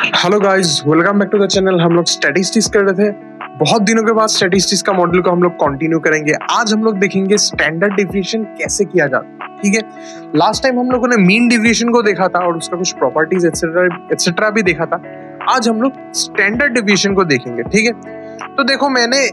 Hello guys, welcome back to the channel. हम लोग statistics कर रहे थे। बहुत दिनों के बाद स्टैटिस्टिक्स का मॉड्यूल को हम लोग कंटिन्यू करेंगे। आज हम लोग देखेंगे स्टैंडर्ड डेविएशन कैसे किया जाता है। ठीक है, लास्ट टाइम हम लोगों ने मीन डेविएशन को देखा था और उसका कुछ प्रॉपर्टीज एक्सेट्रा भी देखा था। आज हम लोग स्टैंडर्ड डेविएशन को देखेंगे। ठीक है, तो देखो मैंने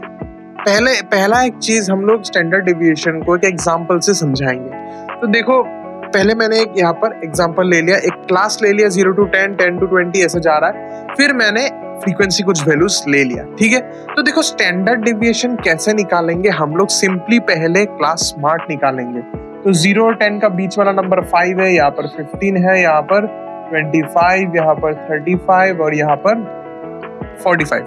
पहला एक चीज हम लोग स्टैंडर्ड डेविएशन को एक एग्जाम्पल से समझाएंगे। तो देखो पहले मैंने एक यहाँ पर एग्जांपल ले लिया, एक क्लास ले लिया 0 to 10, 10 to 20 ऐसे जा रहा है। फिर मैंने फ्रीक्वेंसी कुछ वैल्यूज ले लिया। ठीक है, तो देखो स्टैंडर्ड डेविएशन कैसे निकालेंगे हम लोग। सिंपली पहले क्लास स्मार्ट निकालेंगे। तो 0 और 10 का बीच वाला नंबर 5 है, यहाँ पर 15 है, यहाँ पर 25, यहाँ पर 35 और यहाँ पर 45।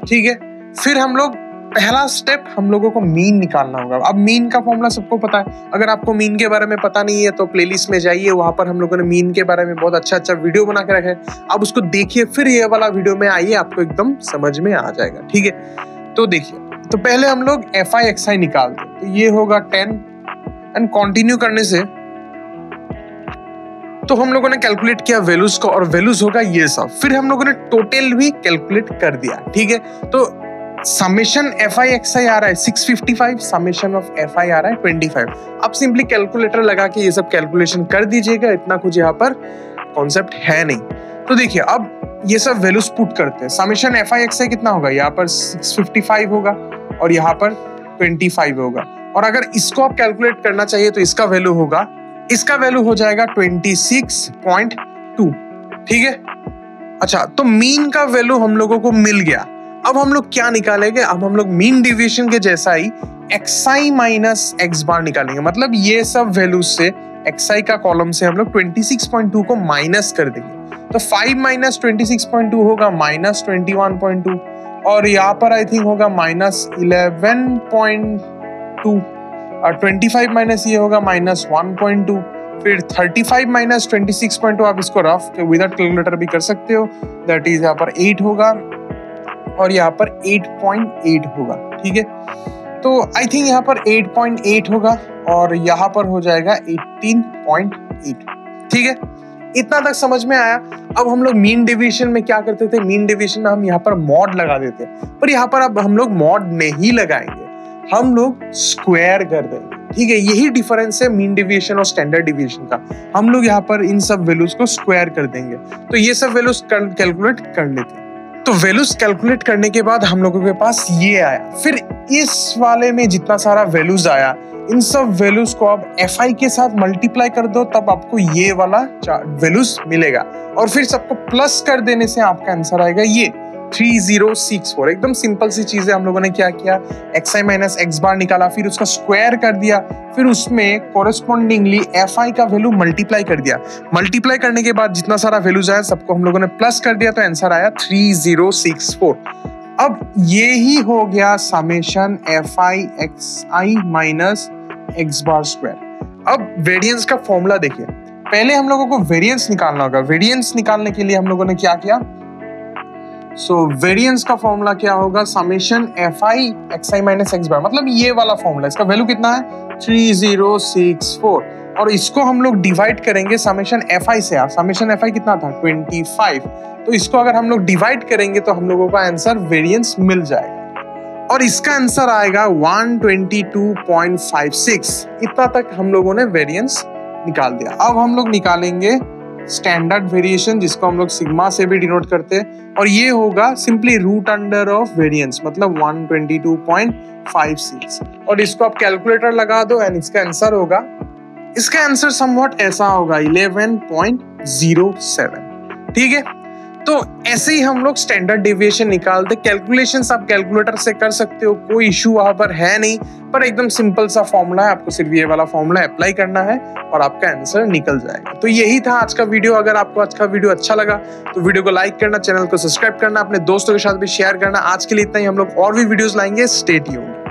ठीक है, फिर हम लोग पहला स्टेप हम लोगों को मीन निकालना होगा। अब मीन का फॉर्मूला सबको पता है। अगर आपको मीन के बारे में पता नहीं है तो प्लेलिस्ट में जाइए, वहां पर हम लोगों ने मीन के बारे में बहुत अच्छा वीडियो बना के रखा है। आप उसको देखिए, फिर ये वाला वीडियो में आइए, आपको एकदम समझ में आ जाएगा। ठीक है, तो देखिए, तो पहले हम लोग FI XI निकालते हैं। तो ये होगा 10 एंड कंटिन्यू करने से तो हम लोगों ने कैलकुलेट किया वैल्यूज को, और वैल्यूज होगा ये सब। फिर हम लोगों ने टोटल भी कैलकुलेट कर दिया। ठीक है, तो समेशन FI XI आ रहा है 655, समेशन ऑफ FI आ रहा है 25। आप सिंपली कैलकुलेटर लगा के ये सब कैलकुलेशन कर दीजिएगा, इतना कुछ यहाँ पर कॉन्सेप्ट है नहीं। तो देखिए अब ये सब वैल्यूज पुट करते हैं। समेशन FI XI कितना होगा, यहाँ पर 655 होगा और यहाँ पर 25 होगा। और अगर इसको आप कैलकुलेट करना चाहिए तो इसका वैल्यू होगा, इसका वैल्यू हो जाएगा 26.2। ठीक है, अच्छा, तो मीन का वैल्यू हम लोगों को मिल गया। अब हम लोग क्या निकालेंगे, अब हम लोग मीन डेविएशन के जैसा ही XI माइनस X बार निकालेंगे। मतलब ये सब वैल्यूज से XI का कॉलम से हम लोग 26.2 को माइनस कर देंगे। तो 5 माइनस 26.2 होगा माइनस 21.2 और यहाँ पर आई थिंक होगा माइनस 11.2 और 25 माइनस ये होगा माइनस 1.2। फिर 35 माइनस 26.2, आप इसको रफ विदाउट कैलकुलेटर भी कर सकते हो। दैट इज यहाँ पर 8 होगा और यहाँ पर 8.8 होगा। ठीक है, तो आई थिंक यहाँ पर 8.8 होगा और यहाँ पर हो जाएगा 18.8। ठीक है, इतना तक समझ में आया। अब हम लोग मीन डेविएशन में क्या करते थे, मीन डेविएशन में हम यहाँ पर मॉड लगा देते हैं, पर यहाँ पर अब हम लोग मॉड नहीं लगाएंगे, हम लोग स्क्वायर कर देंगे। ठीक है, यही डिफरेंस है मीन डेविएशन और स्टैंडर्ड डेविएशन का। हम लोग यहाँ पर इन सब वैल्यूज को स्क्वायर कर देंगे। तो ये सब वैल्यूज कैलकुलेट कर लेते हैं। तो वैल्यूज कैलकुलेट करने के बाद हम लोगों के पास ये आया। फिर इस वाले में जितना सारा वैल्यूज आया, इन सब वैल्यूज को आप FI के साथ मल्टीप्लाई कर दो, तब आपको ये वाला वैल्यूज मिलेगा। और फिर सबको प्लस कर देने से आपका आंसर आएगा ये 3064। एकदम सिंपल सी चीज है। हम लोगों ने क्या किया, XI माइनस X बार निकाला, फिर उसका स्क्वायर कर दिया, फिर उसमें कोरेस्पोंडिंगली FI का वैल्यू मल्टीप्लाई कर दिया। मल्टीप्लाई करने के बाद जितना सारा वैल्यूज आया सबको हम लोगों ने प्लस कर दिया, तो आंसर आया 3064। अब ये ही हो गया summation FI XI minus X bar square. अब वेरिएंस का फॉर्मूला देखिए। पहले हम लोगों को वेरिएंस निकालना होगा। वेरिएंस निकालने के लिए हम लोगों ने क्या किया, वेरिएंस का फॉर्मूला क्या होगा, summation FI XI minus X बार, मतलब ये वाला फॉर्मूला। इसका वैल्यू कितना है 3064 और इसको हम लोग डिवाइड करेंगे समेशन FI से। समेशन FI कितना था 25, तो इसको अगर हम लोग डिवाइड करेंगे तो हम लोगों का आंसर वेरिएंस मिल जाएगा और इसका आंसर आएगा 122.56। इतना तक हम लोगों ने वेरिएंस निकाल दिया। अब हम लोग निकालेंगे स्टैंडर्ड वेरिएशन, जिसको हम लोग सिग्मा से भी डिनोट करते हैं, और ये होगा simply root under of variance, मतलब 122.56। और इसको आप कैलकुलेटर लगा दो एंड इसका आंसर होगा, इसका आंसर समवॉट ऐसा होगा 11.07। ठीक है, तो ऐसे ही हम लोग स्टैंडर्ड डेविएशन निकालते। कैलकुलेशंस आप कैलकुलेटर से कर सकते हो, कोई इशू वहां पर है नहीं, पर एकदम सिंपल सा फॉर्मूला है। आपको सिर्फ ये वाला फॉर्मूला अप्लाई करना है और आपका आंसर निकल जाएगा। तो यही था आज का वीडियो। अगर आपको आज का वीडियो अच्छा लगा तो वीडियो को लाइक करना, चैनल को सब्सक्राइब करना, अपने दोस्तों के साथ भी शेयर करना। आज के लिए इतना ही, हम लोग और भी वीडियोस लाएंगे। Stay tuned.